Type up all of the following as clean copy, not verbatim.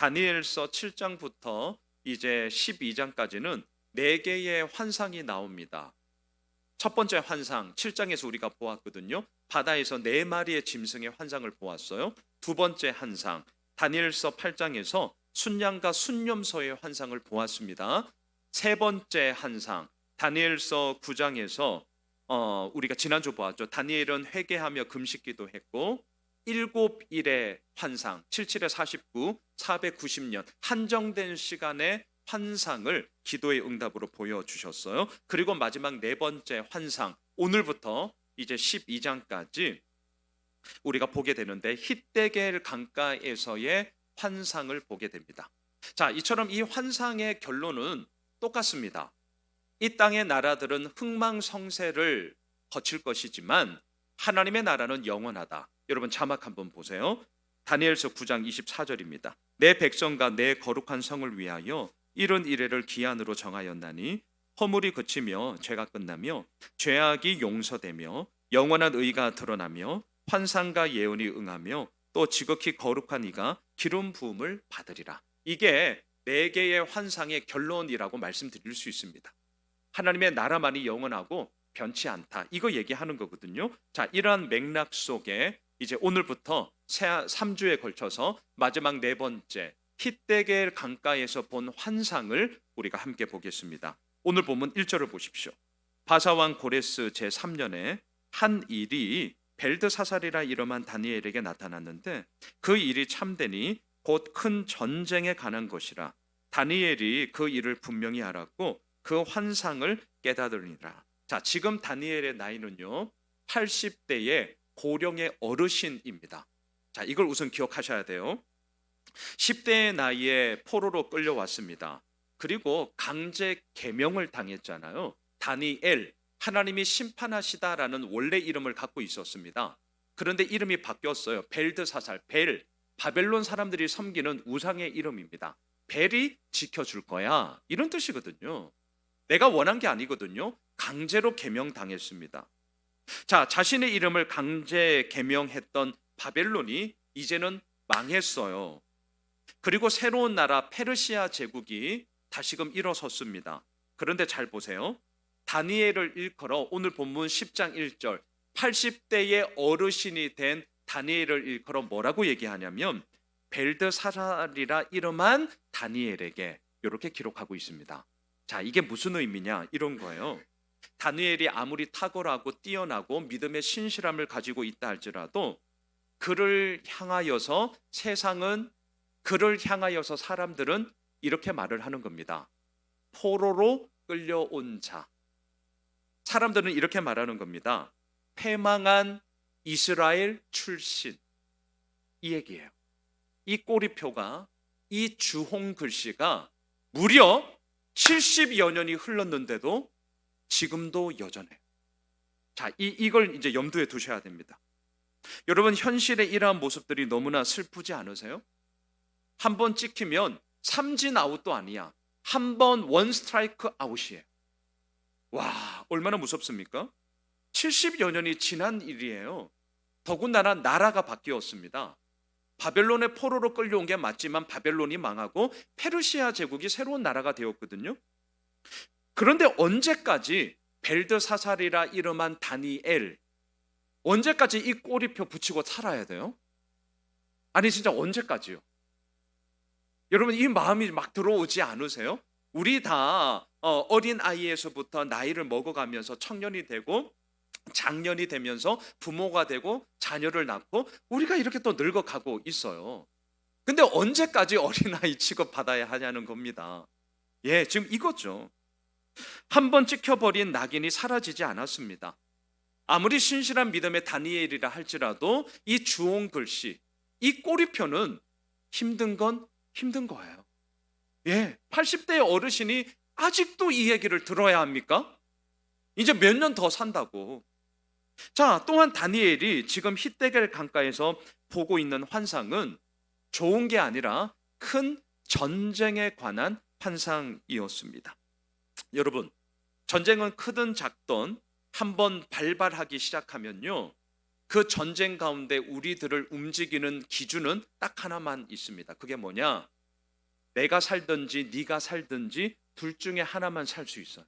다니엘서 7장부터 이제 12장까지는 네 개의 환상이 나옵니다. 첫 번째 환상 7장에서 우리가 보았거든요. 바다에서 네 마리의 짐승의 환상을 보았어요. 두 번째 환상 다니엘서 8장에서 순양과 순념소의 환상을 보았습니다. 세 번째 환상 다니엘서 9장에서 우리가 지난주 보았죠. 다니엘은 회개하며 금식기도 했고 일곱 일의 환상 77에 49 490년 한정된 시간의 환상을 기도의 응답으로 보여주셨어요. 그리고 마지막 네 번째 환상 오늘부터 이제 12장까지 우리가 보게 되는데 힛데겔 강가에서의 환상을 보게 됩니다. 자, 이처럼 이 환상의 결론은 똑같습니다. 이 땅의 나라들은 흥망성쇠를 거칠 것이지만 하나님의 나라는 영원하다. 여러분 자막 한번 보세요. 다니엘서 9장 24절입니다. 내 백성과 내 거룩한 성을 위하여 이런 이래를 기한으로 정하였나니 허물이 그치며 죄가 끝나며 죄악이 용서되며 영원한 의가 드러나며 환상과 예언이 응하며 또 지극히 거룩한 이가 기름 부음을 받으리라. 이게 네 개의 환상의 결론이라고 말씀드릴 수 있습니다. 하나님의 나라만이 영원하고 변치 않다. 이거 얘기하는 거거든요. 자, 이러한 맥락 속에 이제 오늘부터 3주에 걸쳐서 마지막 네 번째 힛데겔 강가에서 본 환상을 우리가 함께 보겠습니다. 오늘 본문 1절을 보십시오. 바사왕 고레스 제3년에 한 일이 벨드사살이라 이름한 다니엘에게 나타났는데 그 일이 참되니 곧 큰 전쟁에 관한 것이라. 다니엘이 그 일을 분명히 알았고 그 환상을 깨달으니라. 자, 지금 다니엘의 나이는요 80대의 고령의 어르신입니다. 자, 이걸 우선 기억하셔야 돼요. 10대의 나이에 포로로 끌려왔습니다. 그리고 강제 계명을 당했잖아요. 다니엘, 하나님이 심판하시다라는 원래 이름을 갖고 있었습니다. 그런데 이름이 바뀌었어요. 벨드사살, 벨, 바벨론 사람들이 섬기는 우상의 이름입니다. 벨이 지켜줄 거야, 이런 뜻이거든요. 내가 원한 게 아니거든요. 강제로 계명당했습니다. 자, 자신의 이름을 강제 계명했던 바벨론이 이제는 망했어요. 그리고 새로운 나라 페르시아 제국이 다시금 일어섰습니다. 그런데 잘 보세요. 다니엘을 일컬어 오늘 본문 10장 1절 80대의 어르신이 된 다니엘을 일컬어 뭐라고 얘기하냐면 벨드사살이라 이름한 다니엘에게 이렇게 기록하고 있습니다. 자, 이게 무슨 의미냐 이런 거예요. 다니엘이 아무리 탁월하고 뛰어나고 믿음의 신실함을 가지고 있다 할지라도 그를 향하여서 세상은 그를 향하여서 사람들은 이렇게 말을 하는 겁니다. 포로로 끌려온 자. 사람들은 이렇게 말하는 겁니다. 패망한 이스라엘 출신. 이 얘기예요. 이 꼬리표가 이 주홍 글씨가 무려 70여 년이 흘렀는데도 지금도 여전해요. 자, 이걸 이제 염두에 두셔야 됩니다. 여러분, 현실의 이러한 모습들이 너무나 슬프지 않으세요? 한 번 찍히면 삼진 아웃도 아니야. 한 번 원 스트라이크 아웃이에요. 와, 얼마나 무섭습니까? 70여 년이 지난 일이에요. 더군다나 나라가 바뀌었습니다. 바벨론의 포로로 끌려온 게 맞지만 바벨론이 망하고 페르시아 제국이 새로운 나라가 되었거든요. 그런데 언제까지 벨드사살이라 이름한 다니엘, 언제까지 이 꼬리표 붙이고 살아야 돼요? 아니 진짜 언제까지요? 여러분, 이 마음이 막 들어오지 않으세요? 우리 다 어린 아이에서부터 나이를 먹어가면서 청년이 되고 장년이 되면서 부모가 되고 자녀를 낳고 우리가 이렇게 또 늙어가고 있어요. 근데 언제까지 어린아이 취급받아야 하냐는 겁니다. 예, 지금 이거죠. 한 번 찍혀버린 낙인이 사라지지 않았습니다. 아무리 신실한 믿음의 다니엘이라 할지라도 이 주홍 글씨, 이 꼬리표는 힘든 건 힘든 거예요. 예, 80대의 어르신이 아직도 이 얘기를 들어야 합니까? 이제 몇 년 더 산다고. 자, 또한 다니엘이 지금 힛데겔 강가에서 보고 있는 환상은 좋은 게 아니라 큰 전쟁에 관한 환상이었습니다. 여러분, 전쟁은 크든 작든 한번 발발하기 시작하면요, 그 전쟁 가운데 우리들을 움직이는 기준은 딱 하나만 있습니다. 그게 뭐냐? 내가 살든지 네가 살든지 둘 중에 하나만 살 수 있어요.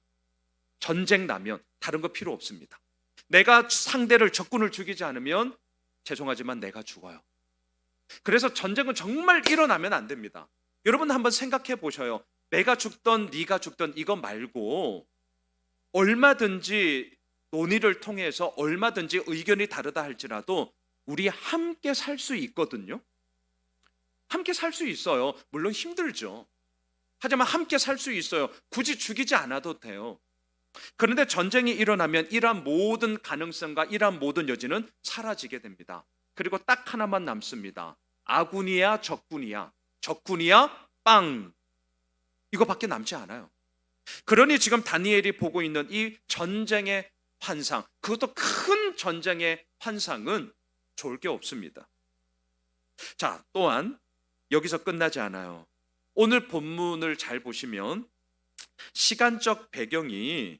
전쟁 나면 다른 거 필요 없습니다. 내가 상대를 적군을 죽이지 않으면 죄송하지만 내가 죽어요. 그래서 전쟁은 정말 일어나면 안 됩니다. 여러분 한번 생각해 보셔요. 내가 죽던 네가 죽던 이거 말고 얼마든지 논의를 통해서 얼마든지 의견이 다르다 할지라도 우리 함께 살 수 있거든요. 함께 살 수 있어요. 물론 힘들죠. 하지만 함께 살 수 있어요. 굳이 죽이지 않아도 돼요. 그런데 전쟁이 일어나면 이러한 모든 가능성과 이러한 모든 여지는 사라지게 됩니다. 그리고 딱 하나만 남습니다. 아군이야 적군이야, 적군이야 빵, 이거밖에 남지 않아요. 그러니 지금 다니엘이 보고 있는 이 전쟁의 환상, 그것도 큰 전쟁의 환상은 좋을 게 없습니다. 자, 또한 여기서 끝나지 않아요. 오늘 본문을 잘 보시면 시간적 배경이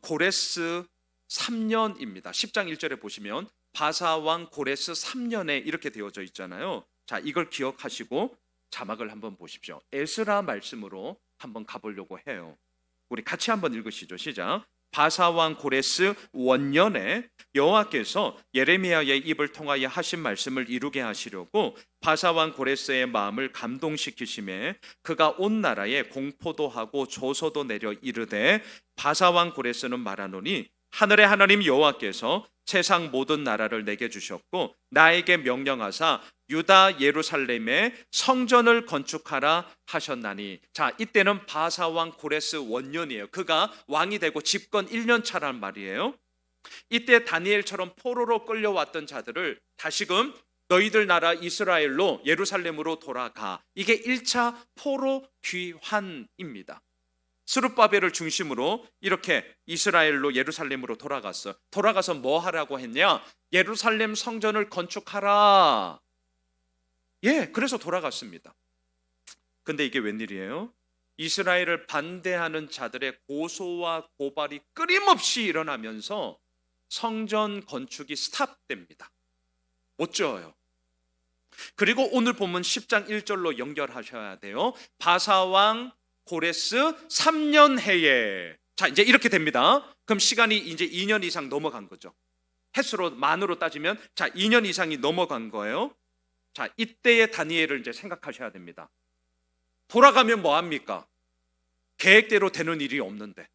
고레스 3년입니다. 10장 1절에 보시면 바사왕 고레스 3년에 이렇게 되어져 있잖아요. 자, 이걸 기억하시고 자막을 한번 보십시오. 에스라 말씀으로 한번 가보려고 해요. 우리 같이 한번 읽으시죠. 시작. 바사왕 고레스 원년에 여호와께서 예레미야의 입을 통하여 하신 말씀을 이루게 하시려고 바사왕 고레스의 마음을 감동시키심에 그가 온 나라에 공포도 하고 조소도 내려 이르되 바사왕 고레스는 말하노니 하늘의 하나님 여호와께서 세상 모든 나라를 내게 주셨고 나에게 명령하사 유다 예루살렘에 성전을 건축하라 하셨나니. 자, 이때는 바사왕 고레스 원년이에요. 그가 왕이 되고 집권 1년 차란 말이에요. 이때 다니엘처럼 포로로 끌려왔던 자들을 다시금 너희들 나라 이스라엘로 예루살렘으로 돌아가. 이게 1차 포로 귀환입니다. 스룹바벨을 중심으로 이렇게 이스라엘로 예루살렘으로 돌아갔어. 돌아가서 뭐 하라고 했냐? 예루살렘 성전을 건축하라. 예, 그래서 돌아갔습니다. 근데 이게 웬일이에요? 이스라엘을 반대하는 자들의 고소와 고발이 끊임없이 일어나면서 성전 건축이 스탑됩니다. 못 지어요. 그리고 오늘 본문 10장 1절로 연결하셔야 돼요. 바사왕 고레스 3년 해에. 자, 이제 이렇게 됩니다. 그럼 시간이 이제 2년 이상 넘어간 거죠. 횟수로 만으로 따지면 자, 2년 이상이 넘어간 거예요. 자, 이때의 다니엘을 이제 생각하셔야 됩니다. 돌아가면 뭐 합니까? 계획대로 되는 일이 없는데.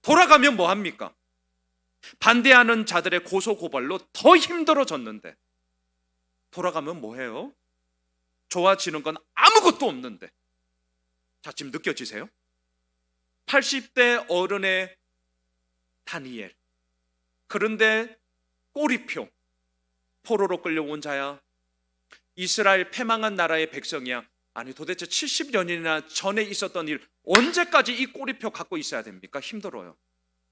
돌아가면 뭐 합니까? 반대하는 자들의 고소 고발로 더 힘들어졌는데. 돌아가면 뭐 해요? 좋아지는 건 아무것도 없는데. 자, 지금 느껴지세요? 80대 어른의 다니엘. 그런데 꼬리표. 포로로 끌려온 자야. 이스라엘 패망한 나라의 백성이야. 아니 도대체 70년이나 전에 있었던 일 언제까지 이 꼬리표 갖고 있어야 됩니까? 힘들어요.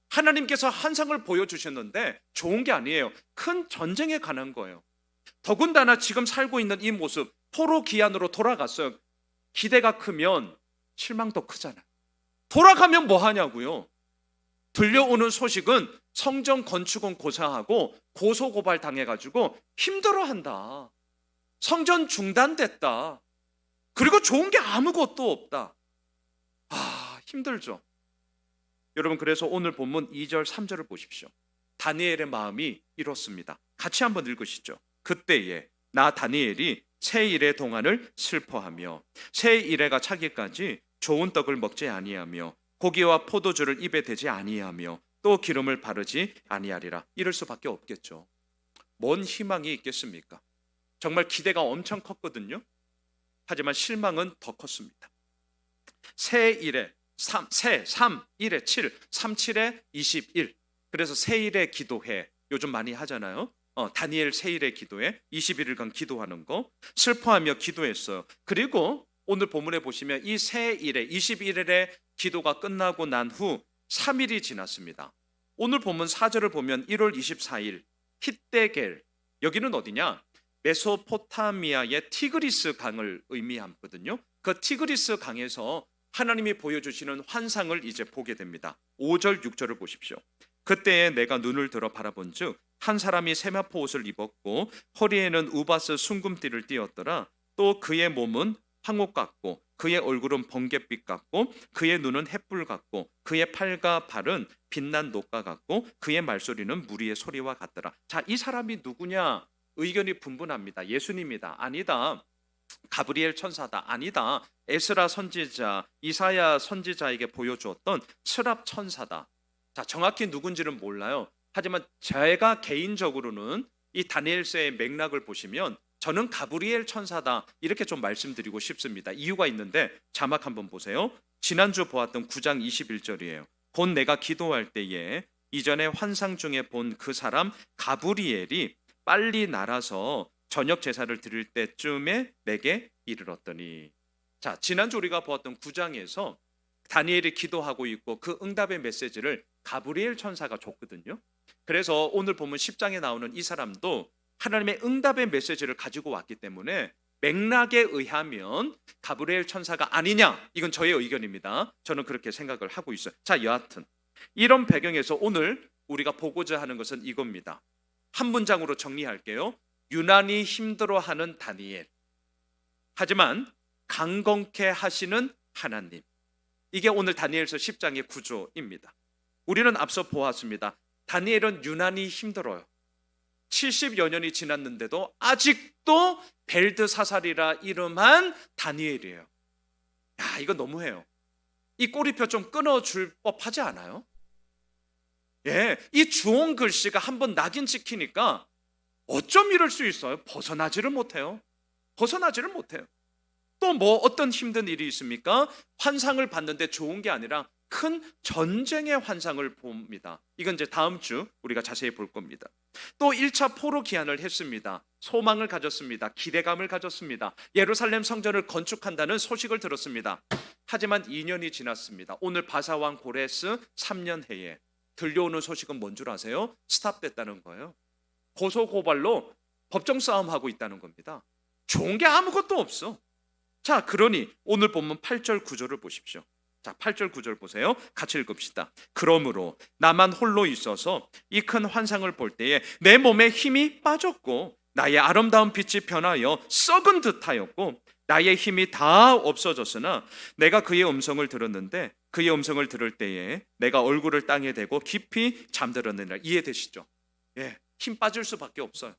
하나님께서 환상을 보여주셨는데 좋은 게 아니에요. 큰 전쟁에 관한 거예요. 더군다나 지금 살고 있는 이 모습, 포로 기한으로 돌아갔어요. 기대가 크면 실망도 크잖아요. 돌아가면 뭐 하냐고요. 들려오는 소식은 성전 건축은 고사하고 고소고발 당해가지고 힘들어한다. 성전 중단됐다. 그리고 좋은 게 아무것도 없다. 아, 힘들죠. 여러분, 그래서 오늘 본문 2절 3절을 보십시오. 다니엘의 마음이 이렇습니다. 같이 한번 읽으시죠. 그때에 나 다니엘이 새 일의 동안을 슬퍼하며 새 일해가 차기까지 좋은 떡을 먹지 아니하며 고기와 포도주를 입에 대지 아니하며 또 기름을 바르지 아니하리라. 이럴 수밖에 없겠죠. 뭔 희망이 있겠습니까? 정말 기대가 엄청 컸거든요. 하지만 실망은 더 컸습니다. 새 일에 3, 1에 7, 37에 21. 그래서 새 일에 기도해. 요즘 많이 하잖아요. 다니엘 새 일에 기도해. 21일간 기도하는 거. 슬퍼하며 기도했어요. 그리고 오늘 본문에 보시면 이 새 일에 21일에 기도가 끝나고 난 후 3일이 지났습니다. 오늘 본문 4절을 보면 1월 24일 hit데겔. 여기는 어디냐? 메소포타미아의 티그리스 강을 의미하거든요. 그 티그리스 강에서 하나님이 보여주시는 환상을 이제 보게 됩니다. 5절 6절을 보십시오. 그때에 내가 눈을 들어 바라본즉 한 사람이 세마포 옷을 입었고 허리에는 우바스 순금띠를 띠었더라. 또 그의 몸은 황옥 같고 그의 얼굴은 번갯빛 같고 그의 눈은 햇불 같고 그의 팔과 발은 빛난 녹과 같고 그의 말소리는 무리의 소리와 같더라. 자, 이 사람이 누구냐? 의견이 분분합니다. 예수님이다. 아니다. 가브리엘 천사다. 아니다. 에스라 선지자, 이사야 선지자에게 보여주었던 스랍 천사다. 자, 정확히 누군지는 몰라요. 하지만 제가 개인적으로는 이 다니엘서의 맥락을 보시면 저는 가브리엘 천사다 이렇게 좀 말씀드리고 싶습니다. 이유가 있는데 자막 한번 보세요. 지난주 보았던 9장 21절이에요. 곧 내가 기도할 때에 이전에 환상 중에 본 그 사람 가브리엘이 빨리 날아서 저녁 제사를 드릴 때쯤에 내게 이르렀더니. 자, 지난주 우리가 보았던 9장에서 다니엘이 기도하고 있고 그 응답의 메시지를 가브리엘 천사가 줬거든요. 그래서 오늘 보면 10장에 나오는 이 사람도 하나님의 응답의 메시지를 가지고 왔기 때문에 맥락에 의하면 가브리엘 천사가 아니냐, 이건 저의 의견입니다. 저는 그렇게 생각을 하고 있어요. 자, 여하튼 이런 배경에서 오늘 우리가 보고자 하는 것은 이겁니다. 한 문장으로 정리할게요. 유난히 힘들어하는 다니엘, 하지만 강건케 하시는 하나님. 이게 오늘 다니엘서 10장의 구조입니다. 우리는 앞서 보았습니다. 다니엘은 유난히 힘들어요. 70여 년이 지났는데도 아직도 벨드사살이라 이름한 다니엘이에요. 야, 이거 너무해요. 이 꼬리표 좀 끊어줄 법하지 않아요? 예, 이 주홍 글씨가 한번 낙인 찍히니까 어쩜 이럴 수 있어요? 벗어나지를 못해요. 벗어나지를 못해요. 또 뭐 어떤 힘든 일이 있습니까? 환상을 봤는데 좋은 게 아니라 큰 전쟁의 환상을 봅니다. 이건 이제 다음 주 우리가 자세히 볼 겁니다. 또 1차 포로 기한을 했습니다. 소망을 가졌습니다. 기대감을 가졌습니다. 예루살렘 성전을 건축한다는 소식을 들었습니다. 하지만 2년이 지났습니다. 오늘 바사왕 고레스 3년 해에 들려오는 소식은 뭔 줄 아세요? 스탑됐다는 거예요. 고소고발로 법정 싸움하고 있다는 겁니다. 좋은 게 아무것도 없어. 자, 그러니 오늘 본문 8절 9절을 보십시오. 자, 8절 9절 보세요. 같이 읽읍시다. 그러므로 나만 홀로 있어서 이 큰 환상을 볼 때에 내 몸에 힘이 빠졌고 나의 아름다운 빛이 변하여 썩은 듯하였고 나의 힘이 다 없어졌으나 내가 그의 음성을 들었는데 그의 음성을 들을 때에 내가 얼굴을 땅에 대고 깊이 잠들었느니라. 이해되시죠? 예, 힘 빠질 수밖에 없어요.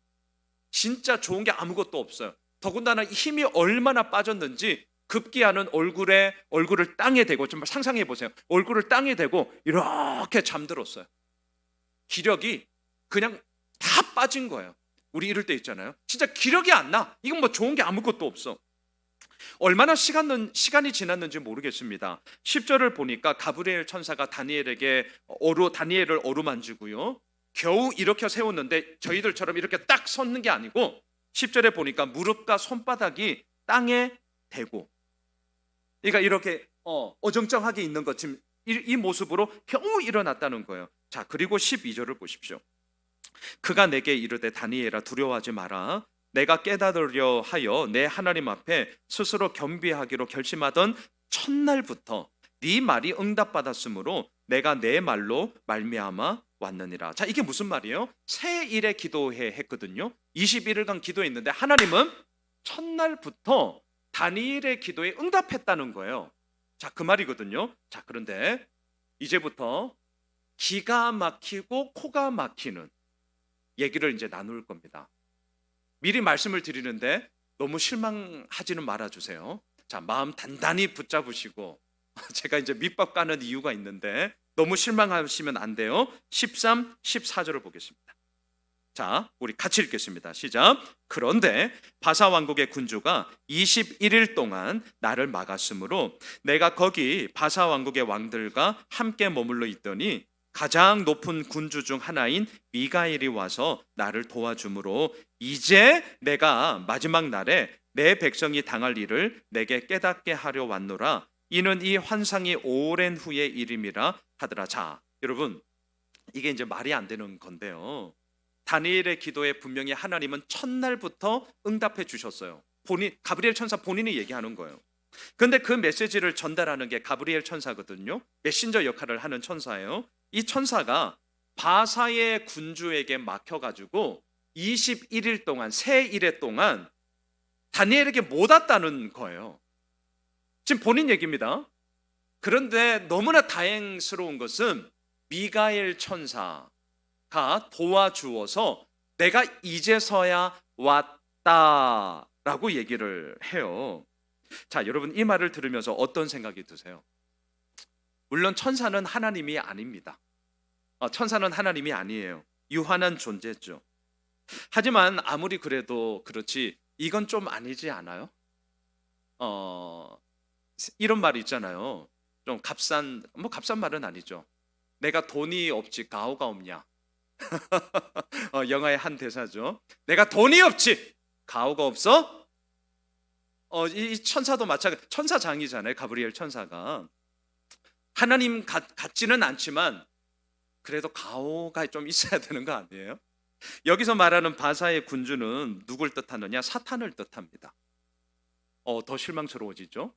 진짜 좋은 게 아무것도 없어요. 더군다나 힘이 얼마나 빠졌는지 급기야는 얼굴을 땅에 대고, 좀 상상해 보세요. 얼굴을 땅에 대고 이렇게 잠들었어요. 기력이 그냥 다 빠진 거예요. 우리 이럴 때 있잖아요. 진짜 기력이 안 나. 이건 뭐 좋은 게 아무것도 없어. 얼마나 시간이 지났는지 모르겠습니다. 10절을 보니까 가브리엘 천사가 다니엘을 어루만지고요. 겨우 일으켜 세웠는데 저희들처럼 이렇게 딱 섰는 게 아니고 10절에 보니까 무릎과 손바닥이 땅에 대고, 그러니까 이렇게 어정쩡하게 있는 것, 지금 이 모습으로 겨우 일어났다는 거예요. 자, 그리고 12절을 보십시오. 그가 내게 이르되 다니엘아 두려워하지 마라. 내가 깨달으려 하여 내 하나님 앞에 스스로 겸비하기로 결심하던 첫날부터 네 말이 응답받았으므로 내가 내 말로 말미암아 왔느니라. 자, 이게 무슨 말이에요? 새 일에 기도해 했거든요. 21일간 기도했는데 하나님은 첫날부터 다니엘의 기도에 응답했다는 거예요. 자, 그 말이거든요. 자, 그런데 이제부터 기가 막히고 코가 막히는 얘기를 이제 나눌 겁니다. 미리 말씀을 드리는데 너무 실망하지는 말아주세요. 자, 마음 단단히 붙잡으시고 제가 이제 밑밥 까는 이유가 있는데 너무 실망하시면 안 돼요. 13, 14절을 보겠습니다. 자, 우리 같이 읽겠습니다. 시작. 그런데 바사 왕국의 군주가 21일 동안 나를 막았으므로 내가 거기 바사 왕국의 왕들과 함께 머물러 있더니 가장 높은 군주 중 하나인 미가엘이 와서 나를 도와주므로 이제 내가 마지막 날에 내 백성이 당할 일을 내게 깨닫게 하려 왔노라. 이는 이 환상이 오랜 후의 일임이라 하더라. 자, 여러분, 이게 이제 말이 안 되는 건데요. 다니엘의 기도에 분명히 하나님은 첫날부터 응답해 주셨어요. 가브리엘 천사 본인이 얘기하는 거예요. 그런데 그 메시지를 전달하는 게 가브리엘 천사거든요. 메신저 역할을 하는 천사예요. 이 천사가 바사의 군주에게 막혀가지고 21일 동안, 새 일해 동안 다니엘에게 못 왔다는 거예요. 지금 본인 얘기입니다. 그런데 너무나 다행스러운 것은 미가엘 천사가 도와주어서 내가 이제서야 왔다라고 얘기를 해요. 자, 여러분 이 말을 들으면서 어떤 생각이 드세요? 물론 천사는 하나님이 아닙니다. 천사는 하나님이 아니에요. 유한한 존재죠. 하지만 아무리 그래도 그렇지 이건 좀 아니지 않아요? 이런 말이 있잖아요. 좀 값싼 말은 아니죠. 내가 돈이 없지 가오가 없냐. 영화의 한 대사죠. 내가 돈이 없지 가오가 없어? 이 천사도 마찬가지. 천사장이잖아요. 가브리엘 천사가 하나님 같지는 않지만 그래도 가오가 좀 있어야 되는 거 아니에요? 여기서 말하는 바사의 군주는 누굴 뜻하느냐? 사탄을 뜻합니다. 더 실망스러워지죠.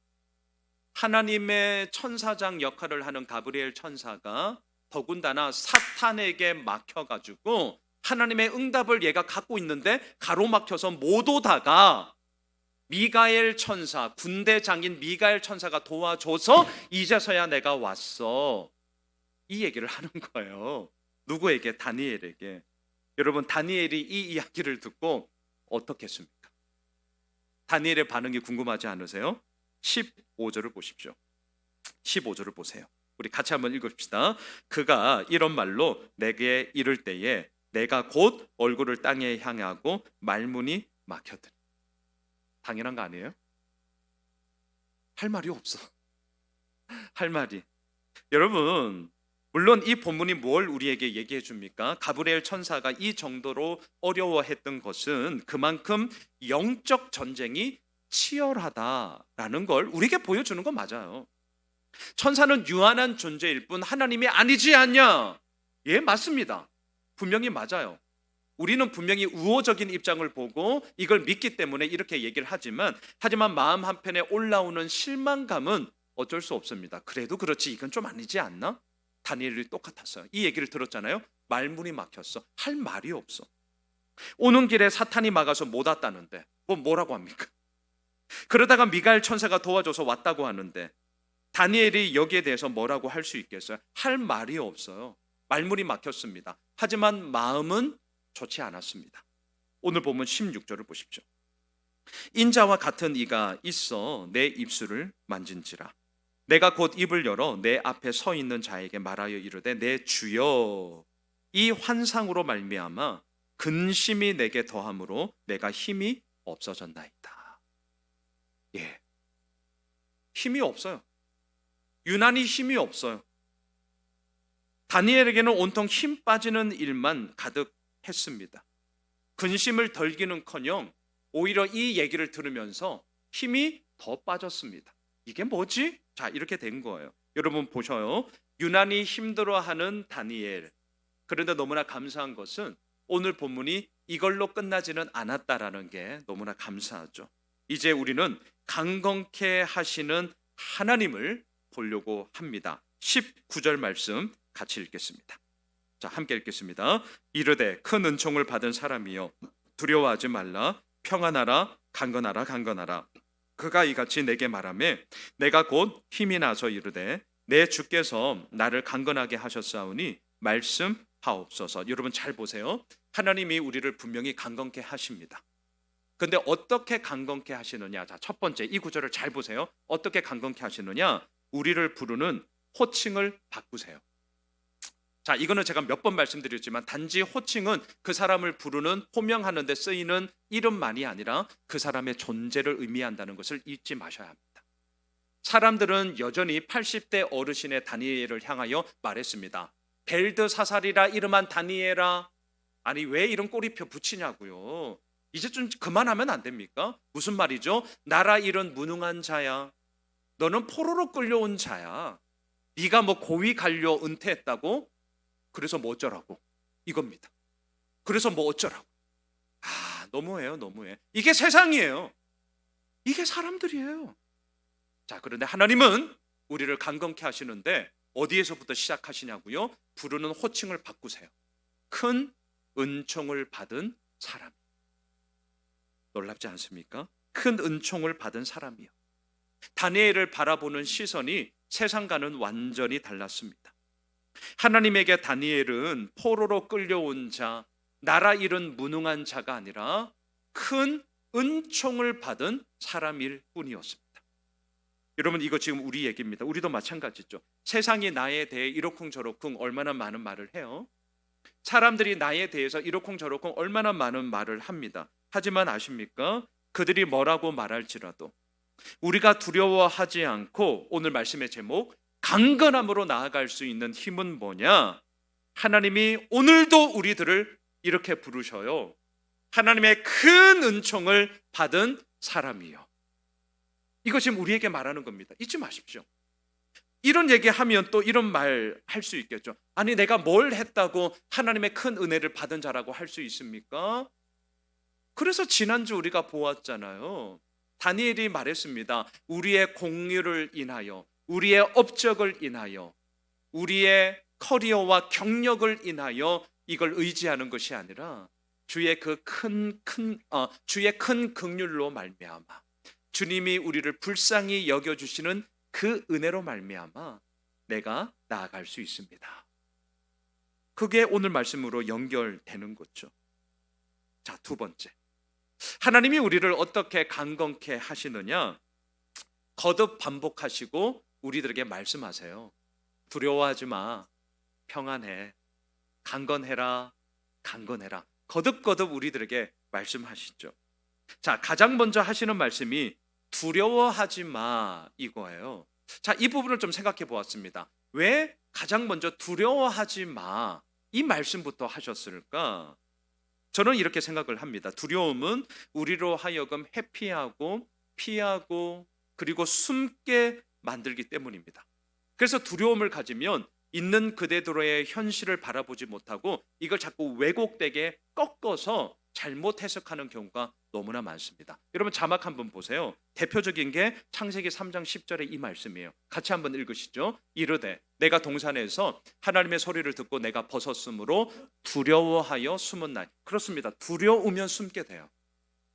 하나님의 천사장 역할을 하는 가브리엘 천사가 더군다나 사탄에게 막혀가지고 하나님의 응답을 얘가 갖고 있는데 가로막혀서 못 오다가 미가엘 천사, 군대 장인 미가엘 천사가 도와줘서 이제서야 내가 왔어. 이 얘기를 하는 거예요. 누구에게? 다니엘에게. 여러분 다니엘이 이 이야기를 듣고 어떻겠습니까? 다니엘의 반응이 궁금하지 않으세요? 15절을 보십시오. 15절을 보세요. 우리 같이 한번 읽읍시다. 그가 이런 말로 내게 이를 때에 내가 곧 얼굴을 땅에 향하고 말문이 막혔더니. 당연한 거 아니에요? 할 말이 없어. 할 말이. 여러분 물론 이 본문이 뭘 우리에게 얘기해 줍니까? 가브리엘 천사가 이 정도로 어려워했던 것은 그만큼 영적 전쟁이 치열하다라는 걸 우리에게 보여주는 건 맞아요. 천사는 유한한 존재일 뿐 하나님이 아니지 않냐? 예, 맞습니다. 분명히 맞아요. 우리는 분명히 우호적인 입장을 보고 이걸 믿기 때문에 이렇게 얘기를 하지만 마음 한편에 올라오는 실망감은 어쩔 수 없습니다. 그래도 그렇지 이건 좀 아니지 않나? 다니엘이 똑같았어요. 이 얘기를 들었잖아요. 말문이 막혔어. 할 말이 없어. 오는 길에 사탄이 막아서 못 왔다는데 뭐라고 합니까? 그러다가 미가엘 천사가 도와줘서 왔다고 하는데 다니엘이 여기에 대해서 뭐라고 할 수 있겠어요? 할 말이 없어요. 말문이 막혔습니다. 하지만 마음은 좋지 않았습니다. 오늘 보면 16절을 보십시오. 인자와 같은 이가 있어 내 입술을 만진지라. 내가 곧 입을 열어 내 앞에 서 있는 자에게 말하여 이르되 내 주여, 이 환상으로 말미암아 근심이 내게 더함으로 내가 힘이 없어졌나이다. 예, 힘이 없어요. 유난히 힘이 없어요. 다니엘에게는 온통 힘 빠지는 일만 가득했습니다. 근심을 덜기는커녕 오히려 이 얘기를 들으면서 힘이 더 빠졌습니다. 이게 뭐지? 자, 이렇게 된 거예요. 여러분 보셔요. 유난히 힘들어하는 다니엘. 그런데 너무나 감사한 것은 오늘 본문이 이걸로 끝나지는 않았다라는 게 너무나 감사하죠. 이제 우리는 강건케 하시는 하나님을 보려고 합니다. 19절 말씀 같이 읽겠습니다. 자, 함께 읽겠습니다. 이르되 큰 은총을 받은 사람이여 두려워하지 말라. 평안하라. 강건하라. 강건하라. 그가 이같이 내게 말하매 내가 곧 힘이 나서 이르되 내 주께서 나를 강건하게 하셨사오니 말씀하옵소서. 여러분 잘 보세요. 하나님이 우리를 분명히 강건케 하십니다. 근데 어떻게 강건케 하시느냐? 자, 첫 번째 이 구절을 잘 보세요. 어떻게 강건케 하시느냐? 우리를 부르는 호칭을 바꾸세요. 자, 이거는 제가 몇 번 말씀드렸지만 단지 호칭은 그 사람을 부르는 호명하는 데 쓰이는 이름만이 아니라 그 사람의 존재를 의미한다는 것을 잊지 마셔야 합니다. 사람들은 여전히 80대 어르신의 다니엘을 향하여 말했습니다. 벨드사살이라 이름한 다니엘아. 아니 왜 이런 꼬리표 붙이냐고요. 이제 좀 그만하면 안 됩니까? 무슨 말이죠? 나라 잃은 무능한 자야. 너는 포로로 끌려온 자야. 네가 뭐 고위 관료 은퇴했다고? 그래서 뭐 어쩌라고? 이겁니다. 그래서 뭐 어쩌라고? 너무해요. 너무해. 이게 세상이에요. 이게 사람들이에요. 자, 그런데 하나님은 우리를 강건케 하시는데 어디에서부터 시작하시냐고요? 부르는 호칭을 바꾸세요. 큰 은총을 받은 사람. 놀랍지 않습니까? 큰 은총을 받은 사람이요. 다니엘을 바라보는 시선이 세상과는 완전히 달랐습니다. 하나님에게 다니엘은 포로로 끌려온 자, 나라 잃은 무능한 자가 아니라 큰 은총을 받은 사람일 뿐이었습니다. 여러분, 이거 지금 우리 얘기입니다. 우리도 마찬가지죠. 세상이 나에 대해 이러쿵저러쿵 얼마나 많은 말을 해요. 사람들이 나에 대해서 이러쿵저러쿵 얼마나 많은 말을 합니다. 하지만 아십니까? 그들이 뭐라고 말할지라도 우리가 두려워하지 않고, 오늘 말씀의 제목 강건함으로 나아갈 수 있는 힘은 뭐냐? 하나님이 오늘도 우리들을 이렇게 부르셔요. 하나님의 큰 은총을 받은 사람이요. 이거 지금 우리에게 말하는 겁니다. 잊지 마십시오. 이런 얘기하면 또 이런 말 할 수 있겠죠. 아니, 내가 뭘 했다고 하나님의 큰 은혜를 받은 자라고 할 수 있습니까? 그래서 지난주 우리가 보았잖아요. 다니엘이 말했습니다. 우리의 공유를 인하여, 우리의 업적을 인하여, 우리의 커리어와 경력을 인하여 이걸 의지하는 것이 아니라 주의 주의 큰 긍휼로 말미암아, 주님이 우리를 불쌍히 여겨주시는 그 은혜로 말미암아 내가 나아갈 수 있습니다. 그게 오늘 말씀으로 연결되는 거죠. 자, 두 번째, 하나님이 우리를 어떻게 강건케 하시느냐? 거듭 반복하시고 우리들에게 말씀하세요. 두려워하지 마, 평안해, 강건해라, 강건해라. 거듭거듭 우리들에게 말씀하시죠. 자, 가장 먼저 하시는 말씀이 두려워하지 마, 이거예요. 자, 이 부분을 좀 생각해 보았습니다. 왜 가장 먼저 두려워하지 마, 이 말씀부터 하셨을까? 저는 이렇게 생각을 합니다. 두려움은 우리로 하여금 회피하고 피하고 그리고 숨게 만들기 때문입니다. 그래서 두려움을 가지면 있는 그대로의 현실을 바라보지 못하고 이걸 자꾸 왜곡되게 꺾어서 잘못 해석하는 경우가 너무나 많습니다. 여러분, 자막 한번 보세요. 대표적인 게 창세기 3장 10절의 이 말씀이에요. 같이 한번 읽으시죠. 이르되 내가 동산에서 하나님의 소리를 듣고 내가 벗었으므로 두려워하여 숨은 날. 그렇습니다. 두려우면 숨게 돼요.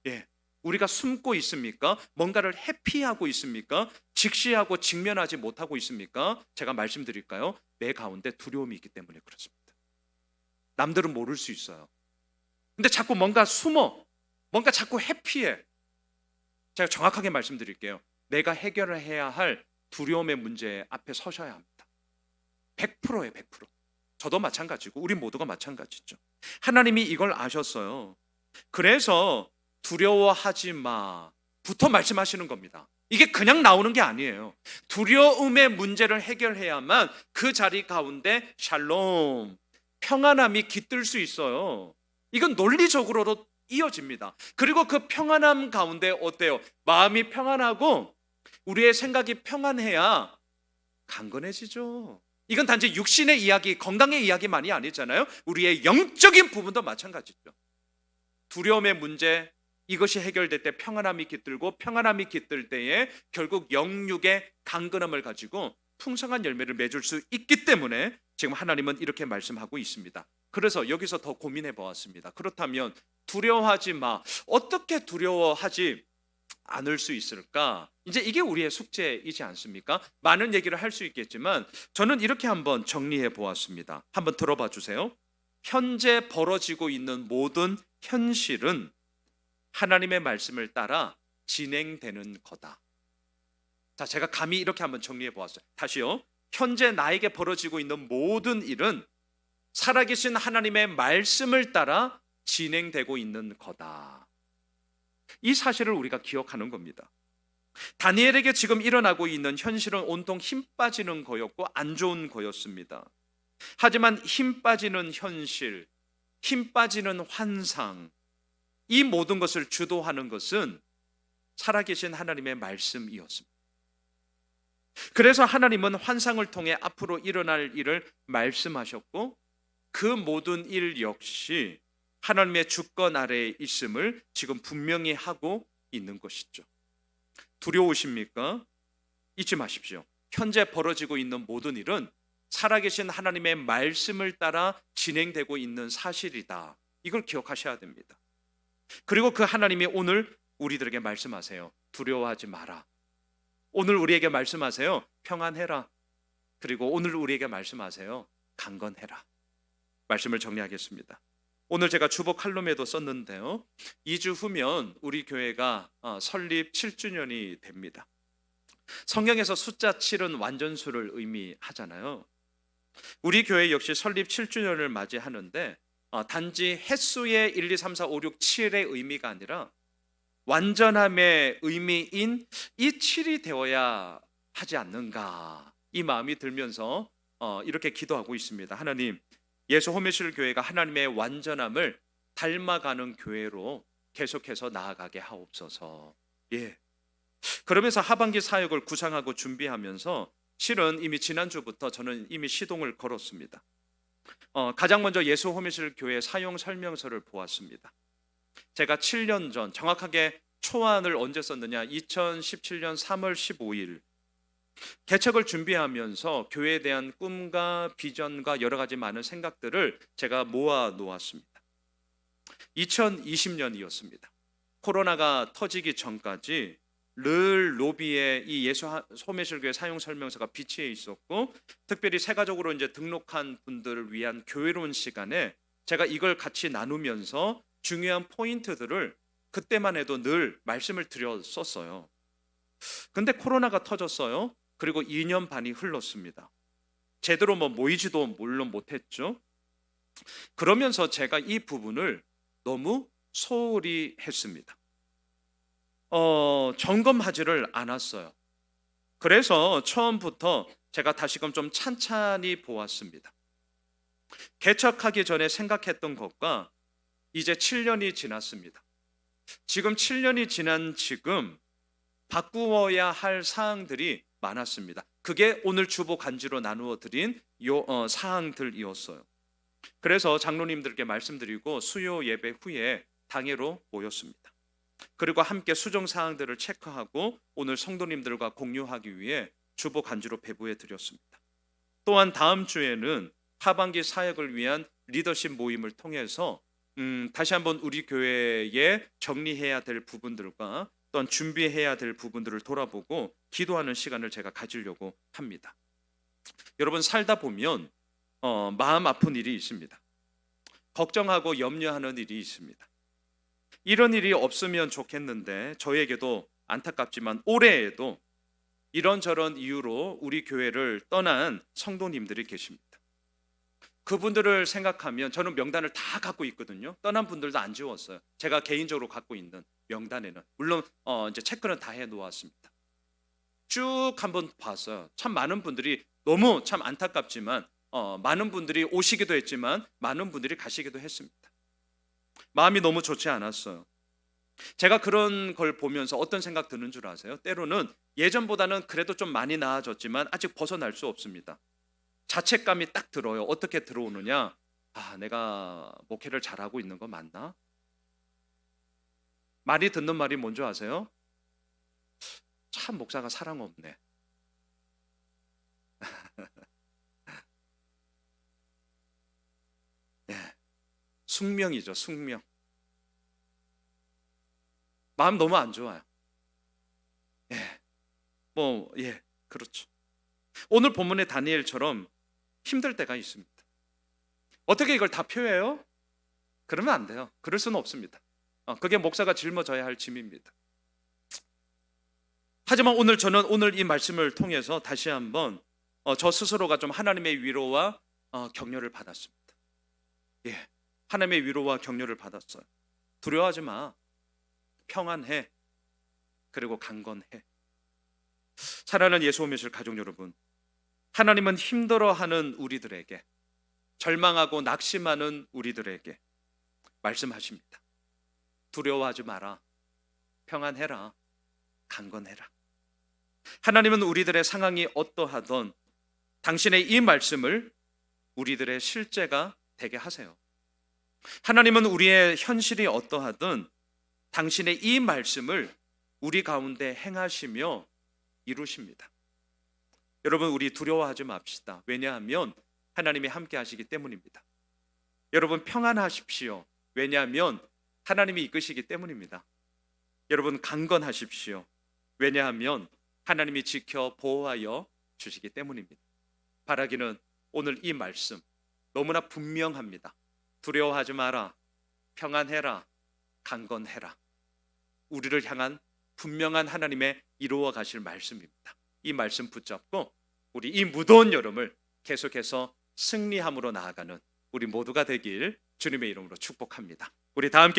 예, 우리가 숨고 있습니까? 뭔가를 회피하고 있습니까? 직시하고 직면하지 못하고 있습니까? 제가 말씀드릴까요? 내 가운데 두려움이 있기 때문에 그렇습니다. 남들은 모를 수 있어요. 근데 자꾸 뭔가 숨어, 뭔가 자꾸 회피해. 제가 정확하게 말씀드릴게요. 내가 해결을 해야 할 두려움의 문제 앞에 서셔야 합니다. 100%예요, 100%. 저도 마찬가지고 우리 모두가 마찬가지죠. 하나님이 이걸 아셨어요. 그래서 두려워하지 마부터 말씀하시는 겁니다. 이게 그냥 나오는 게 아니에요. 두려움의 문제를 해결해야만 그 자리 가운데 샬롬, 평안함이 깃들 수 있어요. 이건 논리적으로도 이어집니다. 그리고 그 평안함 가운데 어때요? 마음이 평안하고 우리의 생각이 평안해야 강건해지죠. 이건 단지 육신의 이야기, 건강의 이야기만이 아니잖아요. 우리의 영적인 부분도 마찬가지죠. 두려움의 문제, 이것이 해결될 때 평안함이 깃들고, 평안함이 깃들 때에 결국 영육의 강건함을 가지고 풍성한 열매를 맺을 수 있기 때문에 지금 하나님은 이렇게 말씀하고 있습니다. 그래서 여기서 더 고민해 보았습니다. 그렇다면 두려워하지 마, 어떻게 두려워하지 않을 수 있을까? 이제 이게 우리의 숙제이지 않습니까? 많은 얘기를 할 수 있겠지만 저는 이렇게 한번 정리해 보았습니다. 한번 들어봐 주세요. 현재 벌어지고 있는 모든 현실은 하나님의 말씀을 따라 진행되는 거다. 자, 제가 감히 이렇게 한번 정리해 보았어요. 다시요. 현재 나에게 벌어지고 있는 모든 일은 살아계신 하나님의 말씀을 따라 진행되고 있는 거다. 이 사실을 우리가 기억하는 겁니다. 다니엘에게 지금 일어나고 있는 현실은 온통 힘 빠지는 거였고 안 좋은 거였습니다. 하지만 힘 빠지는 현실, 힘 빠지는 환상, 이 모든 것을 주도하는 것은 살아계신 하나님의 말씀이었습니다. 그래서 하나님은 환상을 통해 앞으로 일어날 일을 말씀하셨고 그 모든 일 역시 하나님의 주권 아래에 있음을 지금 분명히 하고 있는 것이죠. 두려우십니까? 잊지 마십시오. 현재 벌어지고 있는 모든 일은 살아계신 하나님의 말씀을 따라 진행되고 있는 사실이다. 이걸 기억하셔야 됩니다. 그리고 그 하나님이 오늘 우리들에게 말씀하세요. 두려워하지 마라. 오늘 우리에게 말씀하세요. 평안해라. 그리고 오늘 우리에게 말씀하세요. 강건해라. 말씀을 정리하겠습니다. 오늘 제가 주보 칼럼에도 썼는데요. 2주 후면 우리 교회가 설립 7주년이 됩니다. 성경에서 숫자 7은 완전수를 의미하잖아요. 우리 교회 역시 설립 7주년을 맞이하는데 단지 횟수의 1, 2, 3, 4, 5, 6, 7의 의미가 아니라 완전함의 의미인 이 7이 되어야 하지 않는가, 이 마음이 들면서 이렇게 기도하고 있습니다. 하나님, 예수 호미실 교회가 하나님의 완전함을 닮아가는 교회로 계속해서 나아가게 하옵소서. 예. 그러면서 하반기 사역을 구상하고 준비하면서 실은 이미 지난주부터 저는 이미 시동을 걸었습니다. 가장 먼저 예수 호미실 교회 사용 설명서를 보았습니다. 제가 7년 전, 정확하게 초안을 언제 썼느냐, 2017년 3월 15일 개척을 준비하면서 교회에 대한 꿈과 비전과 여러 가지 많은 생각들을 제가 모아 놓았습니다. 2020년이었습니다. 코로나가 터지기 전까지 늘 로비에 이 예수 소매실교회 사용 설명서가 비치해 있었고, 특별히 세가족으로 이제 등록한 분들을 위한 교회로운 시간에 제가 이걸 같이 나누면서 중요한 포인트들을 그때만 해도 늘 말씀을 드렸었어요. 근데 코로나가 터졌어요. 그리고 2년 반이 흘렀습니다. 제대로 모이지도 물론 못했죠. 그러면서 제가 이 부분을 너무 소홀히 했습니다. 점검하지를 않았어요. 그래서 처음부터 제가 다시금 좀 찬찬히 보았습니다. 개척하기 전에 생각했던 것과 이제 7년이 지났습니다. 지금 7년이 지난 지금 바꾸어야 할 사항들이 많았습니다. 그게 오늘 주보 간지로 나누어 드린 사항들이었어요. 그래서 장로님들께 말씀드리고 수요 예배 후에 당회로 모였습니다. 그리고 함께 수정 사항들을 체크하고 오늘 성도님들과 공유하기 위해 주보 간주로 배부해 드렸습니다. 또한 다음 주에는 하반기 사역을 위한 리더십 모임을 통해서 다시 한번 우리 교회에 정리해야 될 부분들과 또한 준비해야 될 부분들을 돌아보고 기도하는 시간을 제가 가지려고 합니다. 여러분, 살다 보면 마음 아픈 일이 있습니다. 걱정하고 염려하는 일이 있습니다. 이런 일이 없으면 좋겠는데 저에게도 안타깝지만 올해에도 이런저런 이유로 우리 교회를 떠난 성도님들이 계십니다. 그분들을 생각하면 저는 명단을 다 갖고 있거든요. 떠난 분들도 안 지웠어요. 제가 개인적으로 갖고 있는 명단에는 물론 이제 체크는 다 해놓았습니다. 쭉 한번 봤어요. 참 많은 분들이 너무 참 안타깝지만 많은 분들이 오시기도 했지만 많은 분들이 가시기도 했습니다. 마음이 너무 좋지 않았어요. 제가 그런 걸 보면서 어떤 생각 드는 줄 아세요? 때로는 예전보다는 그래도 좀 많이 나아졌지만 아직 벗어날 수 없습니다. 자책감이 딱 들어요. 어떻게 들어오느냐? 내가 목회를 잘하고 있는 거 맞나? 많이 듣는 말이 뭔지 아세요? 참 목사가 사랑 없네. 예, 숙명이죠, 숙명. 마음 너무 안 좋아요. 그렇죠. 오늘 본문의 다니엘처럼 힘들 때가 있습니다. 어떻게 이걸 다 표해요? 그러면 안 돼요. 그럴 수는 없습니다. 그게 목사가 짊어져야 할 짐입니다. 하지만 저는 오늘 이 말씀을 통해서 다시 한번 저 스스로가 좀 하나님의 위로와 격려를 받았습니다. 예, 하나님의 위로와 격려를 받았어요. 두려워하지 마. 평안해. 그리고 강건해. 사랑하는 예수 오미실 가족 여러분, 하나님은 힘들어하는 우리들에게, 절망하고 낙심하는 우리들에게 말씀하십니다. 두려워하지 마라. 평안해라. 강건해라. 하나님은 우리들의 상황이 어떠하던 당신의 이 말씀을 우리들의 실제가 되게 하세요. 하나님은 우리의 현실이 어떠하든 당신의 이 말씀을 우리 가운데 행하시며 이루십니다. 여러분, 우리 두려워하지 맙시다. 왜냐하면 하나님이 함께 하시기 때문입니다. 여러분, 평안하십시오. 왜냐하면 하나님이 이끄시기 때문입니다. 여러분, 강건하십시오. 왜냐하면 하나님이 지켜 보호하여 주시기 때문입니다. 바라기는 오늘 이 말씀 너무나 분명합니다. 두려워하지 마라, 평안해라, 강건해라. 우리를 향한 분명한 하나님의 이루어 가실 말씀입니다. 이 말씀 붙잡고 우리 이 무더운 여름을 계속해서 승리함으로 나아가는 우리 모두가 되길 주님의 이름으로 축복합니다. 우리 다 함께